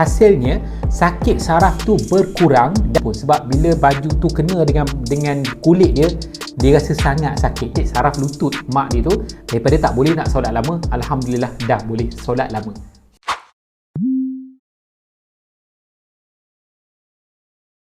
Hasilnya sakit saraf tu berkurang sebab bila baju tu kena dengan kulit dia rasa sangat sakit. Saraf lutut mak dia tu daripada tak boleh nak solat lama, alhamdulillah dah boleh solat lama.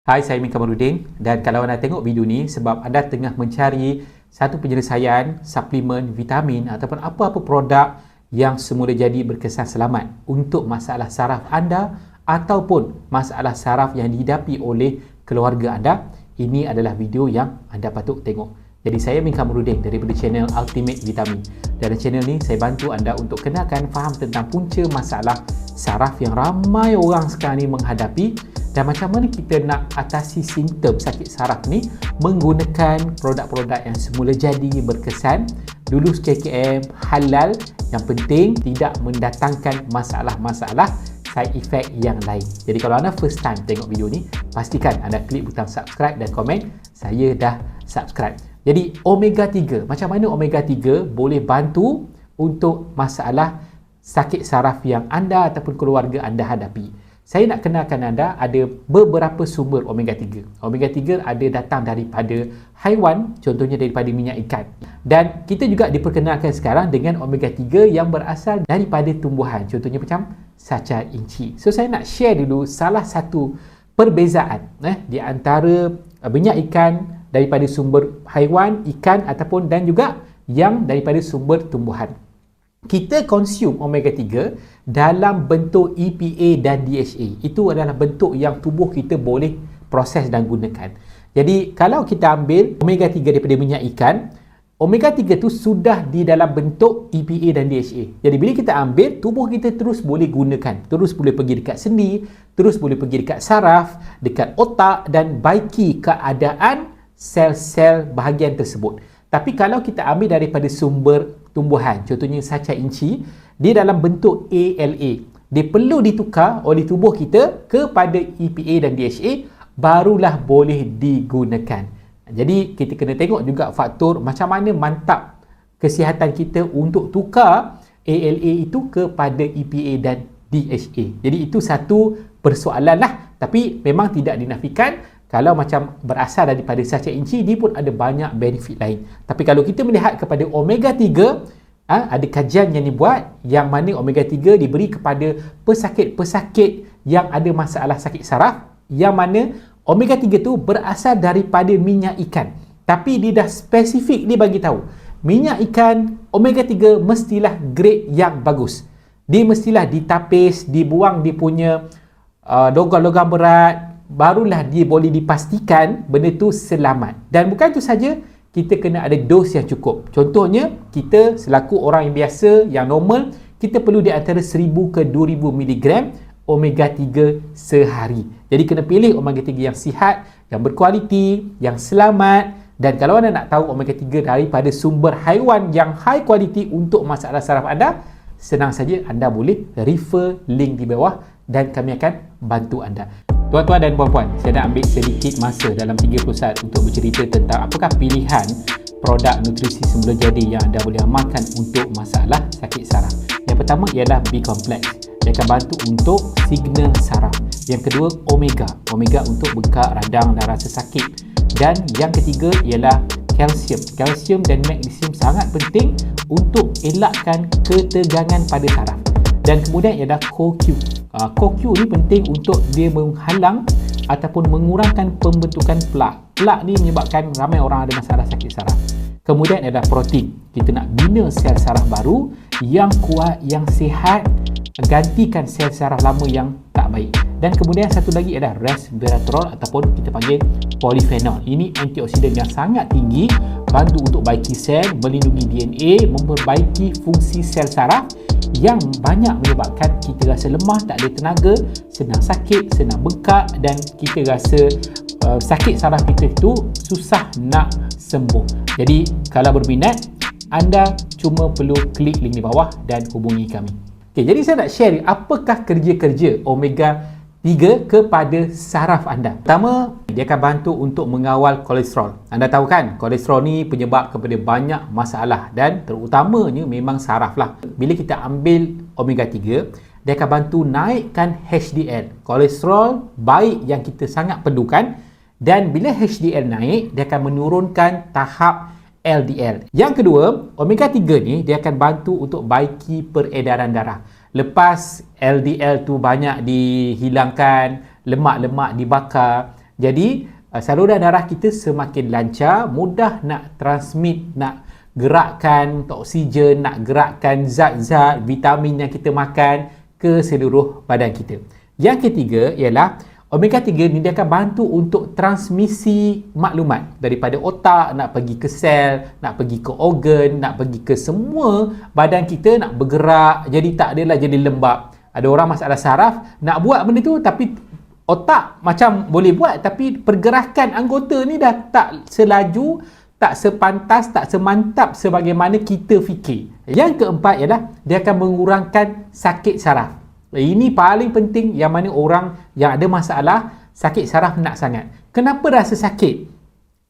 Hai, saya Min Kamarudin, dan kalau anda tengok video ni sebab anda tengah mencari satu penyelesaian suplemen, vitamin ataupun apa-apa produk yang semula jadi berkesan selamat untuk masalah saraf anda ataupun masalah saraf yang dihidapi oleh keluarga anda, ini adalah video yang anda patut tengok. Jadi saya Min Kamarudin daripada channel Ultimate Vitamin. Dalam channel ni saya bantu anda untuk kenalkan faham tentang punca masalah saraf yang ramai orang sekarang ni menghadapi dan macam mana kita nak atasi simptom sakit saraf ni menggunakan produk-produk yang semula jadi berkesan, lulus KKM, halal, yang penting tidak mendatangkan masalah-masalah side effect yang lain. Jadi kalau anda first time tengok video ni, pastikan anda klik butang subscribe dan komen saya dah subscribe. Jadi omega 3, macam mana omega 3 boleh bantu untuk masalah sakit saraf yang anda ataupun keluarga anda hadapi? Saya nak kenalkan anda ada beberapa sumber omega 3. Omega 3 ada datang daripada haiwan, contohnya daripada minyak ikan. Dan kita juga diperkenalkan sekarang dengan omega 3 yang berasal daripada tumbuhan, contohnya macam sacar inci. So saya nak share dulu salah satu perbezaan di antara minyak ikan daripada sumber haiwan, ikan ataupun dan juga yang daripada sumber tumbuhan. Kita consume omega 3 dalam bentuk EPA dan DHA. Itu adalah bentuk yang tubuh kita boleh proses dan gunakan. Jadi kalau kita ambil omega 3 daripada minyak ikan, omega 3 tu sudah di dalam bentuk EPA dan DHA. Jadi bila kita ambil, tubuh kita terus boleh gunakan. Terus boleh pergi dekat sendi, terus boleh pergi dekat saraf, dekat otak dan baiki keadaan sel-sel bahagian tersebut. Tapi kalau kita ambil daripada sumber tumbuhan, contohnya sacar inci, dia dalam bentuk ALA. Dia perlu ditukar oleh tubuh kita kepada EPA dan DHA, barulah boleh digunakan. Jadi kita kena tengok juga faktor macam mana mantap kesihatan kita untuk tukar ALA itu kepada EPA dan DHA. Jadi itu satu persoalan lah. Tapi memang tidak dinafikan, kalau macam berasal daripada sacar inci, dia pun ada banyak benefit lain. Tapi kalau kita melihat kepada omega 3, ada kajian yang dibuat yang mana omega 3 diberi kepada pesakit-pesakit yang ada masalah sakit saraf, yang mana omega 3 tu berasal daripada minyak ikan. Tapi dia dah spesifik, dia bagi tahu minyak ikan omega 3 mestilah grade yang bagus. Dia mestilah ditapis, dibuang dia punya logam-logam berat, barulah dia boleh dipastikan benda tu selamat. Dan bukan itu saja, kita kena ada dos yang cukup. Contohnya, kita selaku orang yang biasa, yang normal, kita perlu di antara 1000 ke 2000 mg omega 3 sehari. Jadi kena pilih omega 3 yang sihat, yang berkualiti, yang selamat. Dan kalau anda nak tahu omega 3 daripada sumber haiwan yang high quality untuk masalah saraf anda, senang saja anda boleh refer link di bawah dan kami akan bantu anda. Tuan-tuan dan puan-puan, saya nak ambil sedikit masa dalam 30 saat untuk bercerita tentang apakah pilihan produk nutrisi semula jadi yang anda boleh amalkan untuk masalah sakit saraf. Yang pertama ialah B-complex. Dia akan bantu untuk signal saraf. Yang kedua, omega. Omega untuk bengkak, radang dan rasa sakit. Dan yang ketiga ialah kalsium. Kalsium dan magnesium sangat penting untuk elakkan ketegangan pada saraf. Dan kemudian ialah CoQ. CoQ ni penting untuk dia menghalang ataupun mengurangkan pembentukan plak. Plak ni menyebabkan ramai orang ada masalah sakit saraf. Kemudian adalah protein. Kita nak bina sel saraf baru yang kuat, yang sihat, gantikan sel saraf lama yang tak baik. Dan kemudian satu lagi adalah resveratrol ataupun kita panggil polyphenol. Ini antioksidan yang sangat tinggi, bantu untuk baiki sel, melindungi DNA, memperbaiki fungsi sel saraf yang banyak menyebabkan kita rasa lemah, tak ada tenaga, senang sakit, senang bengkak dan kita rasa sakit saraf kita itu susah nak sembuh. Jadi kalau berminat, anda cuma perlu klik link di bawah dan hubungi kami. Okay, jadi saya nak share apakah kerja-kerja omega 3 kepada saraf anda. Pertama, dia akan bantu untuk mengawal kolesterol. Anda tahu kan, kolesterol ni penyebab kepada banyak masalah dan terutamanya memang saraf lah. Bila kita ambil omega 3, dia akan bantu naikkan HDL, kolesterol baik yang kita sangat perlukan. Dan bila HDL naik, dia akan menurunkan tahap LDL. Yang kedua, omega 3 ni dia akan bantu untuk baiki peredaran darah. Lepas LDL tu banyak dihilangkan, lemak-lemak dibakar, jadi saluran darah kita semakin lancar, mudah nak transmit, nak gerakkan oksigen, nak gerakkan zat-zat, vitamin yang kita makan ke seluruh badan kita. Yang ketiga ialah omega 3 ni dia akan bantu untuk transmisi maklumat daripada otak nak pergi ke sel, nak pergi ke organ, nak pergi ke semua badan kita, nak bergerak. Jadi tak adalah jadi lembab. Ada orang masalah saraf nak buat benda tu tapi otak macam boleh buat tapi pergerakan anggota ni dah tak selaju, tak sepantas, tak semantap sebagaimana kita fikir. Yang keempat ialah dia akan mengurangkan sakit saraf. Ini paling penting, yang mana orang yang ada masalah sakit saraf nak sangat. Kenapa rasa sakit?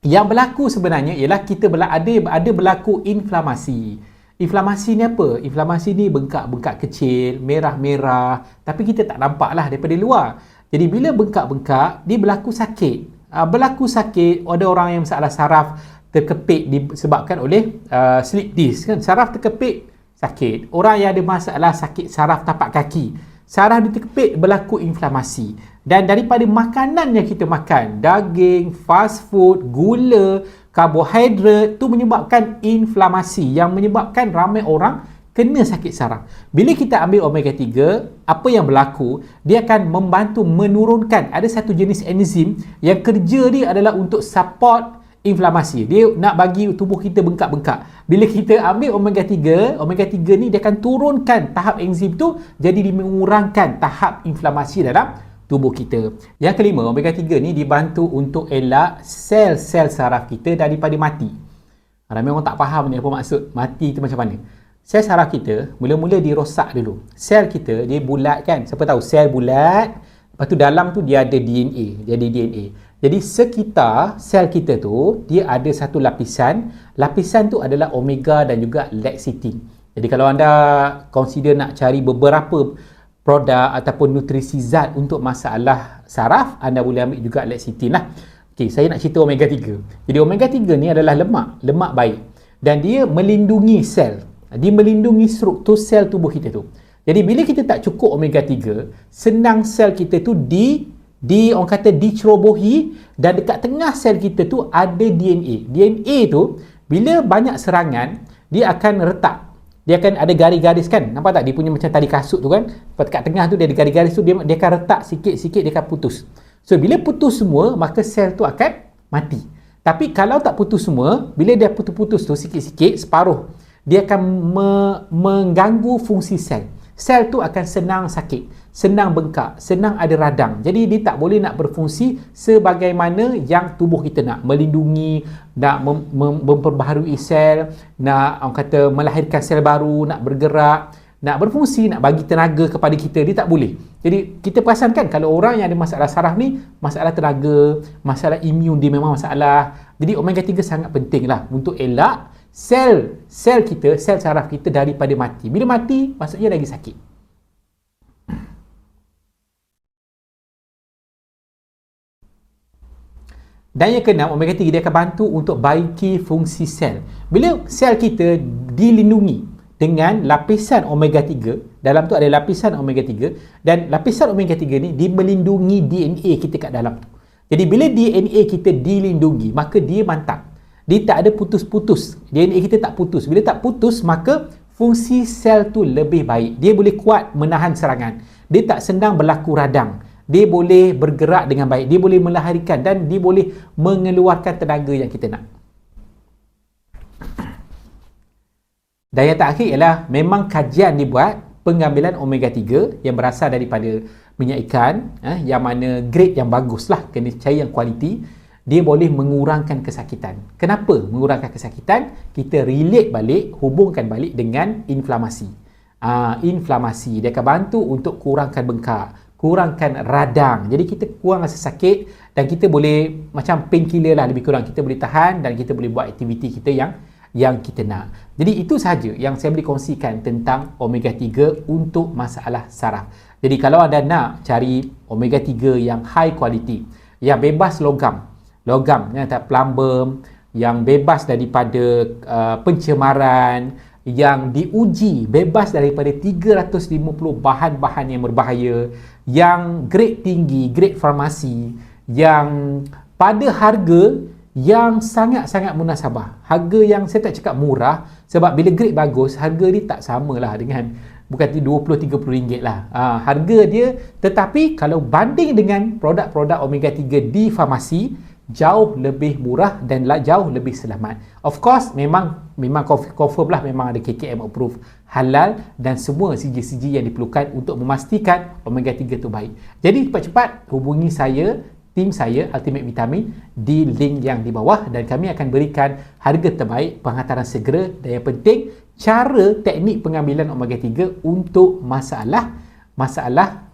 Yang berlaku sebenarnya ialah kita ada berlaku inflamasi. Inflamasi ni apa? Inflamasi ni bengkak-bengkak kecil, merah-merah, tapi kita tak nampak lah daripada luar. Jadi bila bengkak-bengkak, dia berlaku sakit. Berlaku sakit, ada orang yang masalah saraf terkepit disebabkan oleh slip disc kan. Saraf terkepit, sakit. Orang yang ada masalah sakit saraf tapak kaki, saraf dia terkepit, berlaku inflamasi. Dan daripada makanan yang kita makan, daging, fast food, gula, karbohidrat, tu menyebabkan inflamasi yang menyebabkan ramai orang kena sakit saraf. Bila kita ambil omega 3, apa yang berlaku? Dia akan membantu menurunkan, ada satu jenis enzim yang kerja dia adalah untuk support inflamasi. Dia nak bagi tubuh kita bengkak-bengkak. Bila kita ambil omega 3 ni dia akan turunkan tahap enzim tu, jadi dia mengurangkan tahap inflamasi dalam tubuh kita. Yang kelima, omega 3 ni dibantu untuk elak sel-sel saraf kita daripada mati. Ramai orang tak faham ni apa maksud mati tu macam mana. Sel saraf kita mula-mula dirosak dulu. Sel kita dia bulat kan. Siapa tahu sel bulat, lepas tu dalam tu dia ada DNA, jadi DNA. Jadi sekitar sel kita tu dia ada satu lapisan. Lapisan tu adalah omega dan juga lecithin. Jadi kalau anda consider nak cari beberapa produk ataupun nutrisi zat untuk masalah saraf, anda boleh ambil juga lecithin lah. Okey, saya nak cerita omega 3. Jadi omega 3 ni adalah lemak baik. Dan dia melindungi sel. Dia melindungi struktur sel tubuh kita tu. Jadi bila kita tak cukup omega 3, senang sel kita tu orang kata dicerobohi, dan dekat tengah sel kita tu ada DNA. DNA tu bila banyak serangan, dia akan retak. Dia akan ada garis-garis kan. Nampak tak? Dia punya macam tali kasut tu kan. Dekat tengah tu dia ada garis-garis tu, dia akan retak sikit-sikit, dia akan putus. So bila putus semua, maka sel tu akan mati. Tapi kalau tak putus semua, bila dia putus-putus tu sikit-sikit, separuh, dia akan mengganggu fungsi sel. Sel tu akan senang sakit, senang bengkak, senang ada radang. Jadi dia tak boleh nak berfungsi sebagaimana yang tubuh kita nak. Melindungi, nak memperbaharui sel, nak orang kata melahirkan sel baru, nak bergerak, nak berfungsi, nak bagi tenaga kepada kita. Dia tak boleh. Jadi kita perasan kan, kalau orang yang ada masalah saraf ni, masalah tenaga, masalah imun dia memang masalah. Jadi omega 3 sangat penting lah untuk elak sel kita, sel saraf kita daripada mati. Bila mati, maksudnya lagi sakit. Dan yang keenam, omega 3 dia akan bantu untuk baiki fungsi sel. Bila sel kita dilindungi dengan lapisan omega 3, dalam tu ada lapisan omega 3, dan lapisan omega 3 ni dia melindungi DNA kita kat dalam tu. Jadi bila DNA kita dilindungi, maka dia mantap. Dia tak ada putus-putus. DNA kita tak putus. Bila tak putus, maka fungsi sel tu lebih baik. Dia boleh kuat menahan serangan. Dia tak senang berlaku radang. Dia boleh bergerak dengan baik. Dia boleh melahirkan dan dia boleh mengeluarkan tenaga yang kita nak. Dan yang terakhir ialah memang kajian dibuat pengambilan omega 3 yang berasal daripada minyak ikan, yang mana grade yang bagus lah, kena cari yang kualiti. Dia boleh mengurangkan kesakitan. Kenapa mengurangkan kesakitan? Kita relate balik, hubungkan balik dengan inflamasi. Inflamasi dia akan bantu untuk kurangkan bengkak, kurangkan radang. Jadi kita kurang rasa sakit dan kita boleh macam painkiller lah lebih kurang. Kita boleh tahan dan kita boleh buat aktiviti kita yang kita nak. Jadi itu sahaja yang saya boleh kongsikan tentang omega 3 untuk masalah saraf. Jadi kalau anda nak cari omega 3 yang high quality, yang bebas logam yang tak plumber, yang bebas daripada pencemaran, yang diuji bebas daripada 350 bahan-bahan yang berbahaya, yang grade tinggi, grade farmasi, yang pada harga yang sangat-sangat munasabah. Harga yang saya tak cakap murah, sebab bila grade bagus, harga dia tak samalah dengan, bukan 20-30 ringgit lah. Harga dia, tetapi kalau banding dengan produk-produk omega 3 di farmasi, jauh lebih murah dan jauh lebih selamat. Of course, memang confirm lah, memang ada KKM approve, halal dan semua siji-siji yang diperlukan untuk memastikan omega 3 tu baik. Jadi cepat-cepat hubungi saya, tim saya Ultimate Vitamin di link yang di bawah, dan kami akan berikan harga terbaik, penghantaran segera, dan yang penting cara teknik pengambilan omega 3 untuk masalah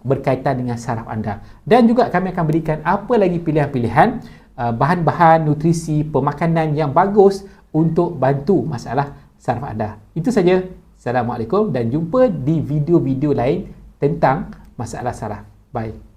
berkaitan dengan saraf anda. Dan juga kami akan berikan apa lagi pilihan-pilihan bahan-bahan nutrisi pemakanan yang bagus untuk bantu masalah saraf anda. Itu saja. Assalamualaikum dan jumpa di video-video lain tentang masalah saraf. Bye.